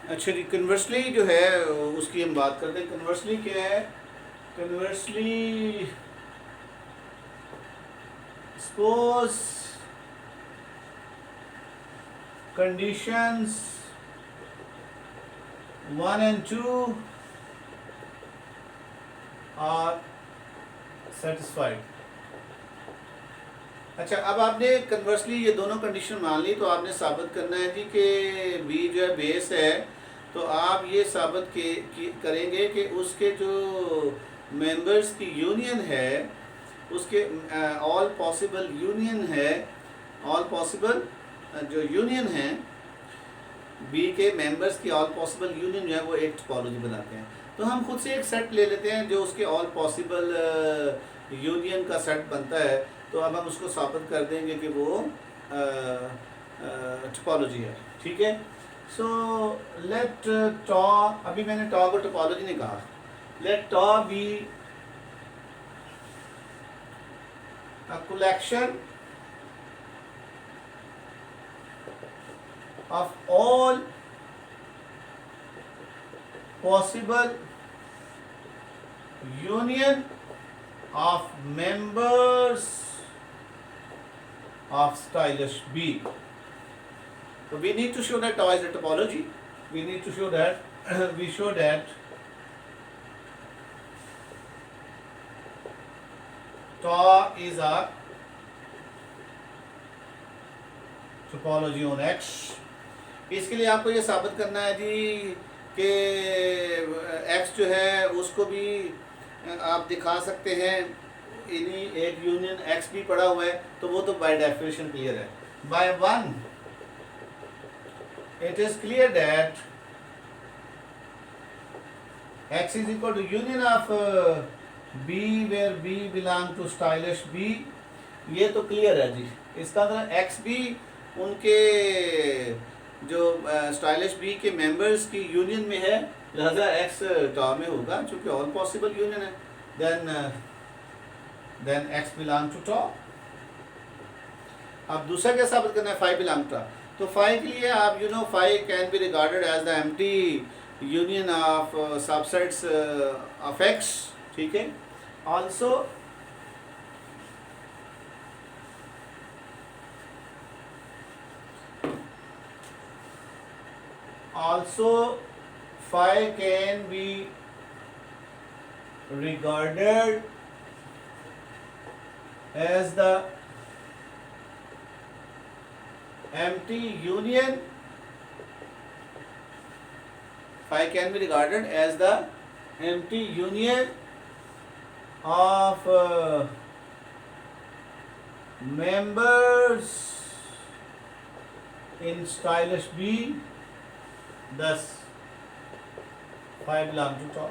अच्छा जी, कन्वर्सली जो है उसकी हम बात करते हैं। कन्वर्सली क्या है? Conversely suppose conditions 1 and 2 are satisfied. अच्छा, अब आपने कन्वर्सली ये दोनों कंडीशन मान ली, तो आपने साबित करना है जी कि बी जो है बेस है। तो आप ये साबित करेंगे कि उसके जो मेंबर्स की यूनियन है, उसके ऑल पॉसिबल यूनियन है, ऑल पॉसिबल जो यूनियन है बी के मेंबर्स की ऑल पॉसिबल यूनियन जो है वो एक टोपोलॉजी बनाते हैं। तो हम खुद से एक सेट ले लेते हैं जो उसके ऑल पॉसिबल यूनियन का सेट बनता है। तो अब हम उसको साबित कर देंगे कि वो टोपोलॉजी है। ठीक है। सो लेट टॉ, अभी मैंने टॉ को टोपोलॉजी नहीं कहा। Let tau be a collection of all possible union of members of stylus B. So we need to show that tau is a topology. We need to show that we show that tau is a topology on X. इसके लिए आपको ये साबित करना है जी कि X जो है उसको भी आप दिखा सकते हैं। इन्हीं एक यूनियन X भी पड़ा हुआ है, तो वो तो बाय डेफिनेशन क्लियर है। By one it is clear that X is equal to union of B where B belong to stylus B। ये तो क्लियर है जी। इसका मतलब X भी उनके जो स्टाइलिश बी के मेंबर्स की यूनियन में है, लिहाजा X टॉ में होगा चूंकि ऑल पॉसिबल यूनियन है। Then X belong to tau. अब दूसरा क्या साबित करना है? Phi belong to. तो फाई के लिए आप phi can be regarded as the empty union of subsets of X। ठीक है। Also phi can be regarded as the empty union. Phi can be regarded as the empty union of members in stylus B, thus phi belong to top।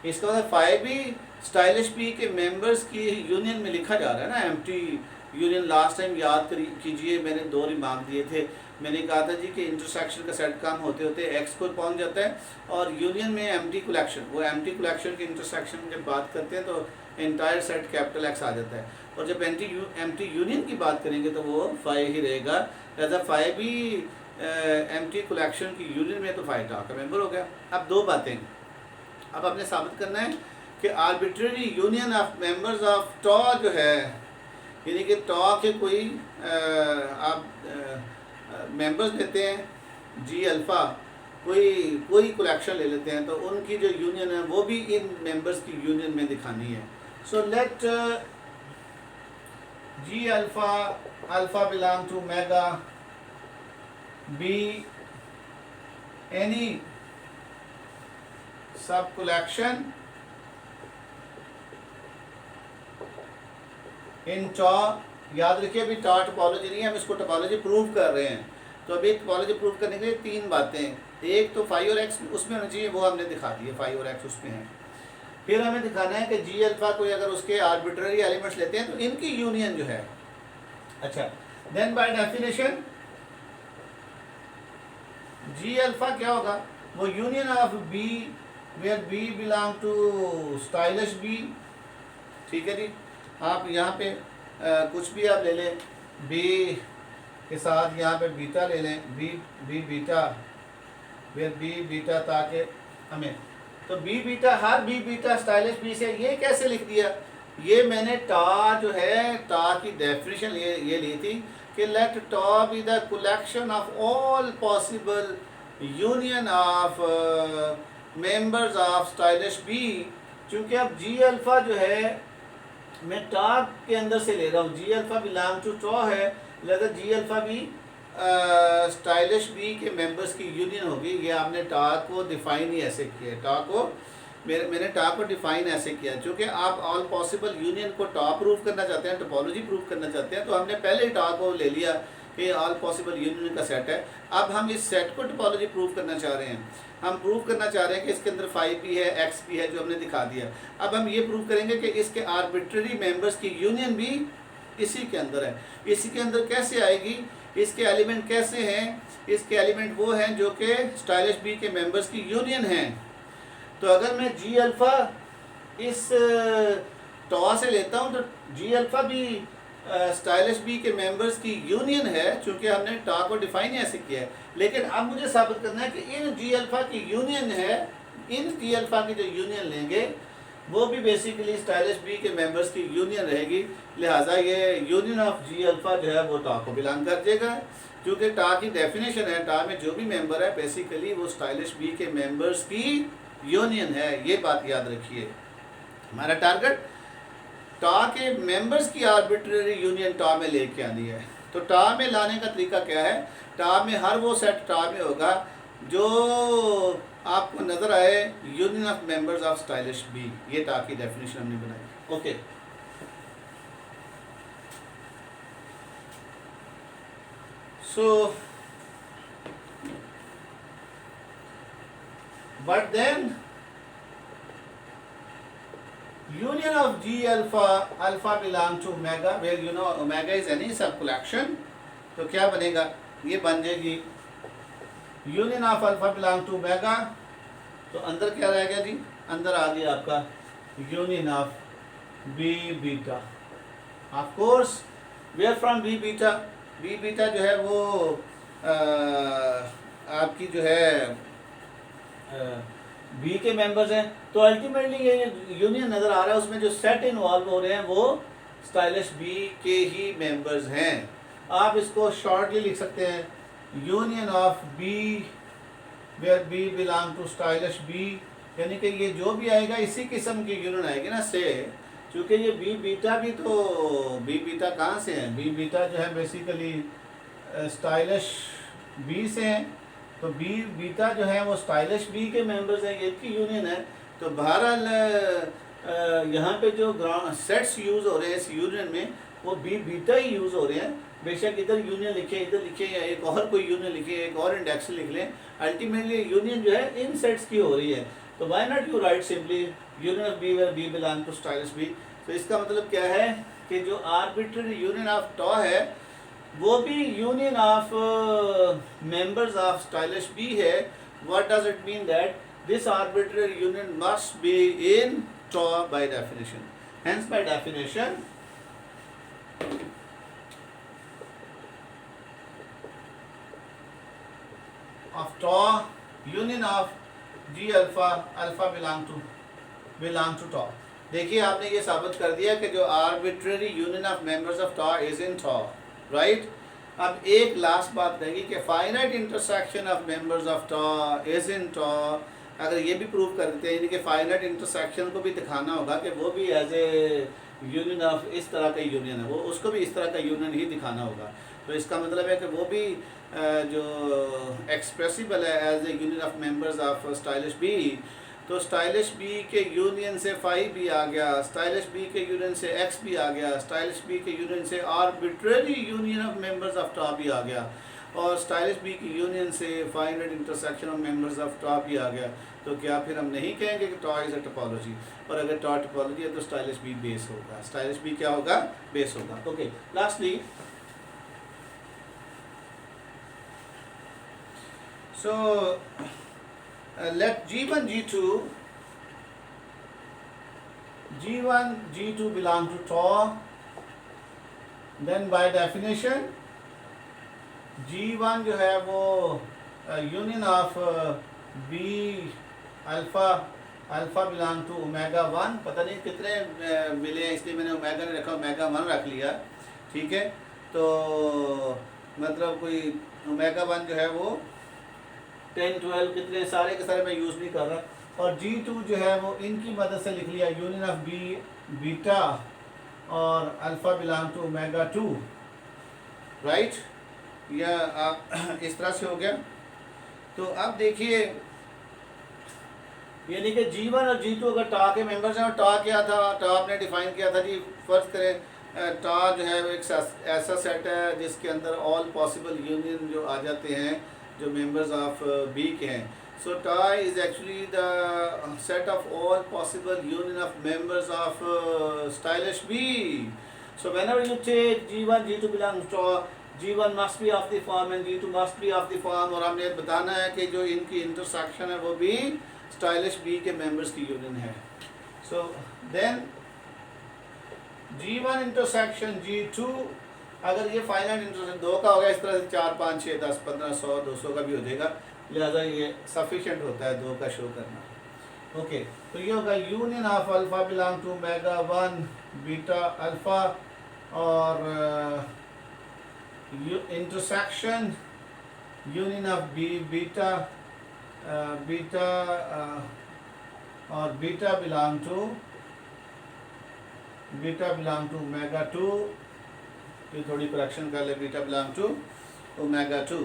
इसका मतलब phi भी stylish B के members की union में लिखा जा रहा है ना, एम्प्टी यूनियन। लास्ट टाइम याद कीजिए, मैंने 2 रिमार्क दिए थे। मैंने कहा था जी कि इंटरसेक्शन का सेट काम होते होते एक्स को पहुंच जाता है, और यूनियन में एम्प्टी कलेक्शन, वो एम्प्टी कलेक्शन के इंटरसेक्शन में जब बात करते हैं तो एंटायर सेट कैपिटल एक्स आ जाता है। और जब एम्प्टी यूनियन की बात करेंगे तो वो फाई ही रहेगा। लिहाजा फाई भी एम्प्टी कलेक्शन की यूनियन में, तो फाई टॉ का मेंबर हो गया। अब 2 बातें अब आपने साबित करना है कि arbitrary union of members of tau जो है, यानी कि टॉ के कोई आप मेंबर्स लेते हैं जी अल्फ़ा, कोई कलेक्शन ले लेते हैं, तो उनकी जो यूनियन है वो भी इन मेंबर्स की यूनियन में दिखानी है। So let G alpha belong to omega B any sub collection in tau. याद रखिए अभी टॉ टोपोलॉजी नहीं है, हम इसको टोपोलॉजी प्रूव कर रहे हैं। तो अभी टोपोलॉजी प्रूव करने के लिए 3 बातें, एक तो फाई और एक्स उसमें होना चाहिए, वो हमने दिखा दी है, फाई और एक्स उसमें है। फिर हमें दिखाना है कि जी अल्फ़ा कोई अगर उसके आर्बिट्ररी एलिमेंट्स लेते हैं तो इनकी यूनियन जो है। अच्छा, then by definition G alpha क्या होगा? वो union of B where B belong to stylish B. ठीक है जी। आप यहाँ पे कुछ भी आप ले लें, बी के साथ यहाँ पे बीटा ले लें, B beta where B beta, ताकि हमें तो बी बीटा, हर बी बीटा स्टाइलिश बी से, ये कैसे लिख दिया? ये मैंने टा जो है, टा की डेफिनेशन ये ली थी कि let tau be the collection of all possible union of members of stylish B. चूंकि अब जी अल्फा जो है मैं टा के अंदर से ले रहा हूँ, जी अल्फा बिलोंग टू टा है, लिहाजा जी अल्फा भी स्टाइलिश बी के मेंबर्स की यूनियन होगी। ये आपने टा को डिफाइन ही ऐसे किया, टा को मैंने टा को डिफाइन ऐसे किया। चूँकि आप ऑल पॉसिबल यूनियन को टा प्रूव करना चाहते हैं, टोपोलॉजी प्रूव करना चाहते हैं, तो हमने पहले ही टा को ले लिया कि ऑल पॉसिबल यूनियन का सेट है। अब हम इस सेट को टोपोलॉजी प्रूव करना चाह रहे हैं। हम प्रूव करना चाह रहे हैं कि इसके अंदर फाई भी है, एक्स भी है, जो हमने दिखा दिया। अब हम ये प्रूव करेंगे कि इसके आर्बिट्ररी मेंबर्स की यूनियन भी इसी के अंदर है। इसी के अंदर कैसे आएगी? इसके एलिमेंट कैसे हैं? इसके एलिमेंट वो हैं जो कि स्टाइलिश बी के मेंबर्स की यूनियन हैं। तो अगर मैं जी अल्फ़ा इस टॉ से लेता हूँ तो जी अल्फ़ा भी स्टाइलिश बी के मेंबर्स की यूनियन है, चूँकि हमने टा को डिफाइन ऐसे किया है। लेकिन अब मुझे साबित करना है कि इन जी अल्फ़ा की यूनियन है, इन जी अल्फ़ा की जो यूनियन लेंगे वो भी बेसिकली स्टाइलिश बी के मेंबर्स की यूनियन रहेगी। लिहाजा ये यूनियन ऑफ जी अल्फ़ा जो है वो टा को बिलोंग कर जाएगा, क्योंकि टा की डेफिनेशन है, टा में जो भी मेंबर है बेसिकली वो स्टाइलिश बी के मेंबर्स की यूनियन है। ये बात याद रखिए। हमारा टारगेट टा के मेंबर्स की आर्बिट्ररी यूनियन टा में लेके आनी है। तो टा में लाने का तरीका क्या है? टा में हर वो सेट टा में होगा जो आपको नजर आए union of members of stylish B. ये टा की डेफिनेशन हमने बनाई। Okay, so but then union of G alpha, alpha belong to omega, where you know omega is any sub collection। तो क्या बनेगा? ये बन जाएगी union of alpha belong to omega। तो अंदर क्या रह गया जी? अंदर आ गया आपका union of B beta। of course where from B beta? B beta जो है वो आपकी जो है बी के मेंबर्स हैं। तो अल्टीमेटली ये यूनियन नज़र आ रहा है, उसमें जो सेट इन्वॉल्व हो रहे हैं वो स्टाइलिश बी के ही मेंबर्स हैं। आप इसको शॉर्टली लिख सकते हैं union of B where B belong to stylish B, यानी कि ये जो भी आएगा इसी किस्म की यूनियन आएगी ना से। क्योंकि ये बी बीटा भी, तो बी बीटा कहाँ से है? बी बीटा जो है बेसिकली स्टाइलिश बी से हैं। तो बी बीटा जो है वो स्टाइलिश बी के मेंबर्स हैं, ये की यूनियन है। तो बहरहाल यहाँ पे जो सेट्स यूज़ हो रहे हैं इस यूनियन में वो बी बीटा ही यूज़ हो रहे हैं। बेशक इधर यूनियन लिखे, इधर लिखे, या एक और कोई यूनियन लिखे, एक और इंडेक्स लिख लें, अल्टीमेटली यूनियन जो है इन सेट्स की हो रही है। तो why not you write simply union of B where B belong to stylish B. तो इसका मतलब क्या है कि जो आर्बिट्ररी यूनियन ऑफ टॉ है वो भी union of members of stylish B है। What does it mean? That this arbitrary union must be in tau by definition. Hence by definition of tau union of G alpha, alpha belong to tau. देखिए आपने ये साबित कर दिया कि जो arbitrary union of members of tau is in tau, right. अब एक लास्ट बात रहेगी कि finite intersection of members of tau is in टॉ। अगर ये भी प्रूव कर देते हैं, यानी कि फाइनाइट इंटरसेक्शन को भी दिखाना होगा कि वो भी एज ए यूनियन ऑफ इस तरह का यूनियन है, वो उसको भी इस तरह का यूनियन ही दिखाना होगा। तो इसका मतलब है कि वो भी जो एक्सप्रेसिबल है as a union of members of stylish B. तो स्टाइलिश बी के यूनियन से फाई भी आ गया, स्टाइलिश बी के यूनियन से एक्स भी आ गया, स्टाइलिश बी के यूनियन से arbitrary union of members of tau भी आ गया, और स्टाइलिश बी की यूनियन से finite intersection of members of tau भी आ गया। तो क्या फिर हम नहीं कहेंगे कि टॉ इज अ टोपोलॉजी? और अगर टॉ टोपोलॉजी है तो स्टाइलिश बी बेस होगा, स्टाइलिश बी क्या होगा? बेस होगा। Okay, lastly so let G1 G2 belong to tau, then by definition G1 जो है वो union of B alpha, alpha belong to omega one, पता नहीं कितने मिले हैं इसलिए मैंने ओमेगा नहीं रखा, ओमेगा वन रख लिया, ठीक है। तो मतलब कोई ओमेगा वन जो है वो 10 12 कितने सारे के सारे मैं यूज़ नहीं कर रहा। और G2 जो है वो इनकी मदद से लिख लिया, यूनियन ऑफ बी बीटा और alpha belong to omega two, right. या आप इस तरह से हो गया। तो अब देखिए, यानी कि G1 और G2 अगर टा के मेंबर्स हैं, और टा क्या था, टा आपने डिफाइन किया था जी, फर्ज करें टा जो है वो एक ऐसा सेट है जिसके अंदर ऑल पॉसिबल यूनियन जो आ जाते हैं जो मेंबर्स ऑफ बी के हैं। So tau is actually the set of all possible union of members of stylish B. So whenever you take G1 G2 belongs to G1 must be of the form and G2 must be of the form, और हमने बताना है कि जो इनकी intersection है वो भी स्टाइलिश बी के मेंबर्स की यूनियन है। So then G1 intersection G2, अगर ये फाइनाइट इंटरसेक्शन 2 का हो गया, इस तरह से 4 5 6 10 15 100 200 का भी हो जाएगा, लिहाजा ये सफिशिएंट होता है 2 का शो करना। ओके, तो ये होगा union of alpha belong to omega one beta alpha, और intersection union of B beta beta और beta belong to omega two. ये थोड़ी करेक्शन कर ले, beta belong to omega two.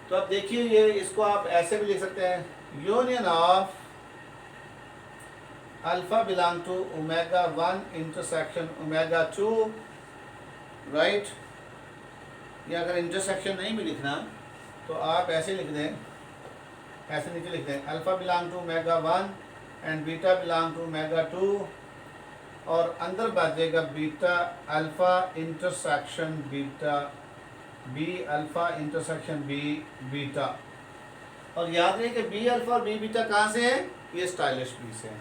तो अब देखिए, ये इसको आप ऐसे भी लिख सकते हैं, union of alpha belong to omega one intersection omega two, right. या अगर इंटरसेक्शन नहीं भी लिखना तो आप ऐसे लिख दें, ऐसे नीचे लिख दें, alpha belong to omega one and beta belong to omega two, और अंदर बाजेगा beta alpha intersection beta B alpha intersection B beta. और याद रहे कि बी अल्फा और बी बीटा कहाँ से है, ये स्टाइलिश बी से है,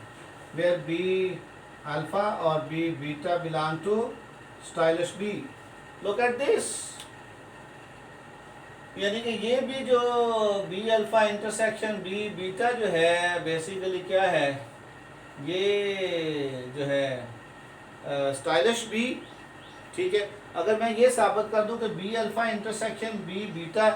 वेयर बी अल्फा और B beta belong to stylish B. Look at this, यानी कि ये भी जो B alpha intersection B beta जो है बेसिकली क्या है, ये जो है स्टाइलिश बी, ठीक है। अगर मैं ये साबित कर दूं कि B alpha intersection B beta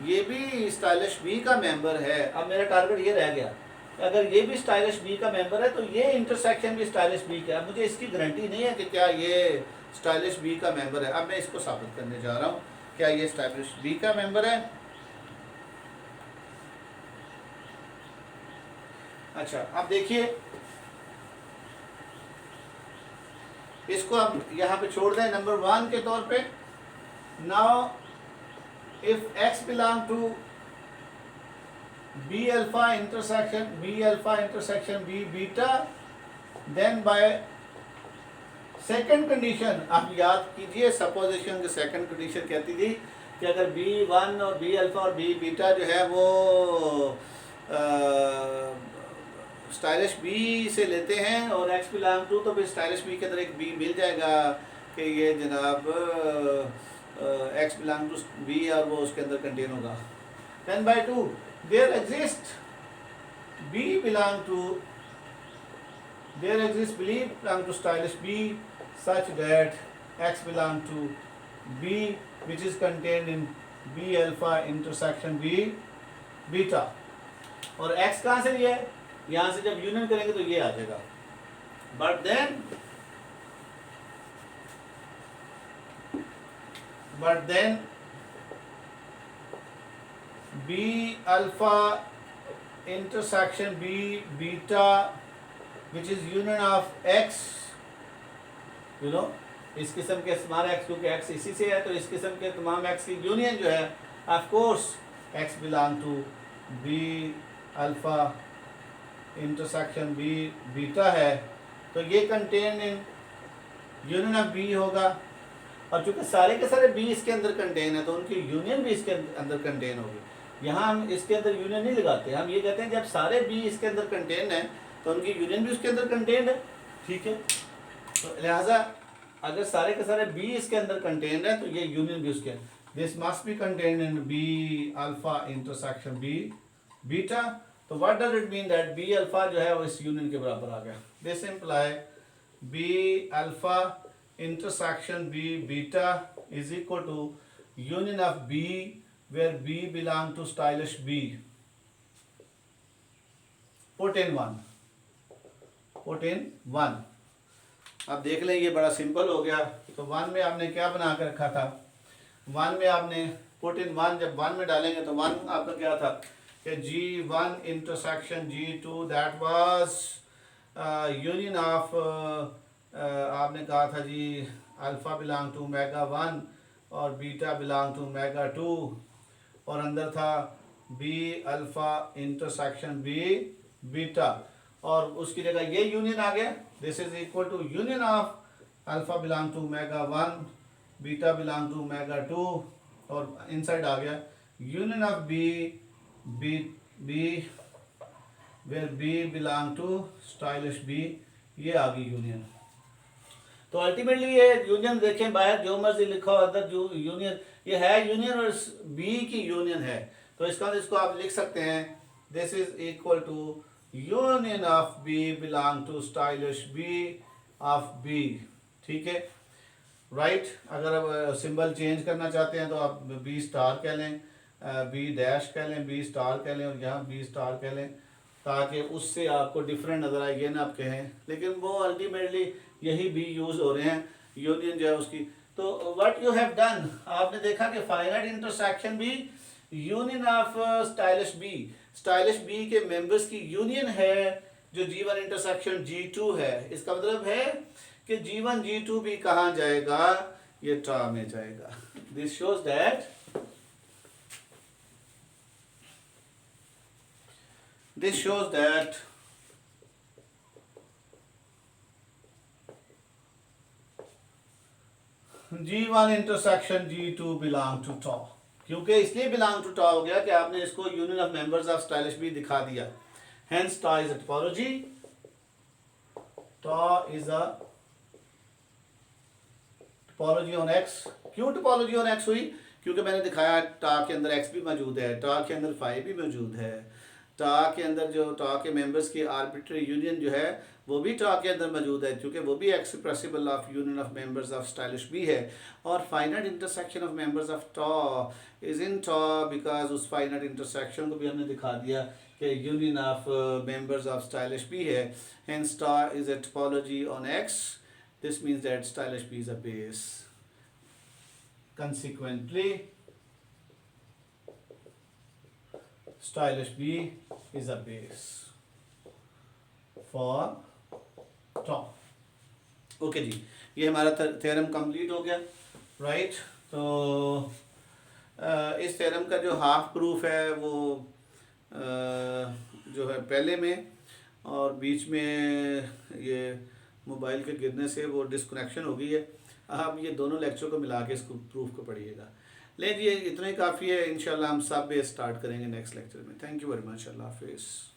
ये भी स्टाइलिश बी का मेंबर है, अब मेरा टारगेट ये रह गया, अगर ये भी स्टाइलिश बी का मेंबर है तो ये इंटरसेक्शन भी स्टाइलिश बी का है। मुझे इसकी गारंटी नहीं है कि क्या ये स्टाइलिश बी का मेंबर है। अब मैं इसको साबित करने जा रहा हूँ, क्या ये स्टाइलिश बी का मेंबर है। अच्छा, अब देखिए, इसको अब यहाँ पे छोड़ दें नंबर 1 के तौर पे। Now if x belong to B alpha intersection B beta, then by second condition, आप याद कीजिए सपोजिशन की सेकंड कंडीशन कहती थी कि अगर B1 और B अल्फा और B बीटा जो है वो स्टाइलिश बी से लेते हैं और x बिलोंग टू, तो फिर स्टाइलिश बी के अंदर एक b मिल जाएगा कि ये जनाब x बिलोंग टू b और वो उसके अंदर कंटेन होगा। 10/2 there exist belong to stylish b such that x belong to b which is contained in b alpha intersection b beta। और x कहाँ से लिया है, यहाँ से जब यूनियन करेंगे तो ये आ जाएगा। But then b alpha intersection b beta which is union of x, you know, इस किस्म के हमारा x, क्योंकि x इसी से है तो इस किस्म के तमाम x की यूनियन जो है of course x belong to b alpha intersection b beta है, तो ये contain in union of b होगा। और चूंकि सारे के सारे b इसके अंदर कंटेन है तो उनकी यूनियन भी इसके अंदर कंटेन होगी। यहाँ हम इसके अंदर यूनियन नहीं लगाते, हम ये कहते हैं जब सारे b इसके अंदर कंटेन है तो उनकी यूनियन भी उसके अंदर कंटेन है, ठीक है। तो लिहाजा अगर सारे के सारे बी इसके अंदर कंटेन है तो ये यूनियन भी उसके, this must B contain in B alpha intersection B beta. तो what does it mean that B alpha जो है वो इस यूनियन के बराबर आ गया. This imply B alpha intersection B beta is equal to union of B where B belong to stylish B. Put in one. अब देख लें ये बड़ा सिंपल हो गया. तो वन में आपने क्या बना कर रखा था, वन में आपने पुट इन वन, जब वन में डालेंगे तो वन आपका क्या था कि G1 intersection G2 that was union of आपने कहा था जी अल्फा बिलोंग टू मेगा 1 और बीटा बिलोंग टू मेगा 2 और अंदर था B alpha intersection B beta और उसकी जगह ये यूनियन आ गया. This is equal to union of alpha belong to omega 1 beta belong to omega 2 और इनसाइड आ गया union of B where B belong to stylish B. ये आ गई यूनियन. तो अल्टीमेटली ये यूनियन देखें बाहर जो मर्जी लिखा हो अंदर जो यूनियन ये है यूनियन और बी की यूनियन है. तो इसको आप लिख सकते हैं this is equal to union of B belong to stylish B of B. ठीक है राइट. अगर आप सिंबल चेंज करना चाहते हैं तो आप बी स्टार कह लें, बी डैश कह लें, बी स्टार कह लें और यहाँ बी स्टार कह लें ताकि उससे आपको डिफरेंट नज़र आए. ये ना आप कहें लेकिन वो अल्टीमेटली यही बी यूज़ हो रहे हैं यूनियन जो है उसकी. तो व्हाट यू हैव डन आपने देखा कि फाइनाइट इंटरसेक्शन भी यूनियन ऑफ स्टाइलिश बी के मेंबर्स की यूनियन है जो G1 इंटरसेक्शन G2 है. इसका मतलब है कि G1 G2 भी कहाँ जाएगा, ये टा में जाएगा. This shows that G1 intersection G2 belong to tau. क्योंकि इसलिए बिलोंग टू टा हो गया कि आपने इसको union of members of stylish B दिखा दिया. Hence tau is a topology. Tau is a topology on X. क्यों टोपोलॉजी ऑन एक्स हुई? क्योंकि मैंने दिखाया टा के अंदर एक्स भी मौजूद है, टा के अंदर फाइव भी मौजूद है, टा के अंदर जो टा के मेंबर्स की आर्बिट्ररी यूनियन जो है वो भी टा के अंदर मौजूद है क्योंकि वो भी expressible of union of members of stylish B है. और finite intersection of members of tau is in tau because उस फाइनाइट इंटरसेक्शन को भी हमने दिखा दिया कि union of members of stylish B है. Hence tau is a topology on X. This means that stylish B is a base. Consequently, stylish B is a base for top. Okay जी, ये हमारा थ्योरम कंप्लीट हो गया right. तो इस theorem का जो हाफ प्रूफ है वो जो है पहले में और बीच में ये मोबाइल के गिरने से वो डिस्कनेक्शन हो गई है. आप ये दोनों लेक्चर को मिला के इसको प्रूफ को पढ़िएगा. लेकिन ये इतना ही काफ़ी है. इंशाल्लाह हम सब बेस स्टार्ट करेंगे नेक्स्ट लेक्चर में. Thank you very much. अल्लाह हाफिज़.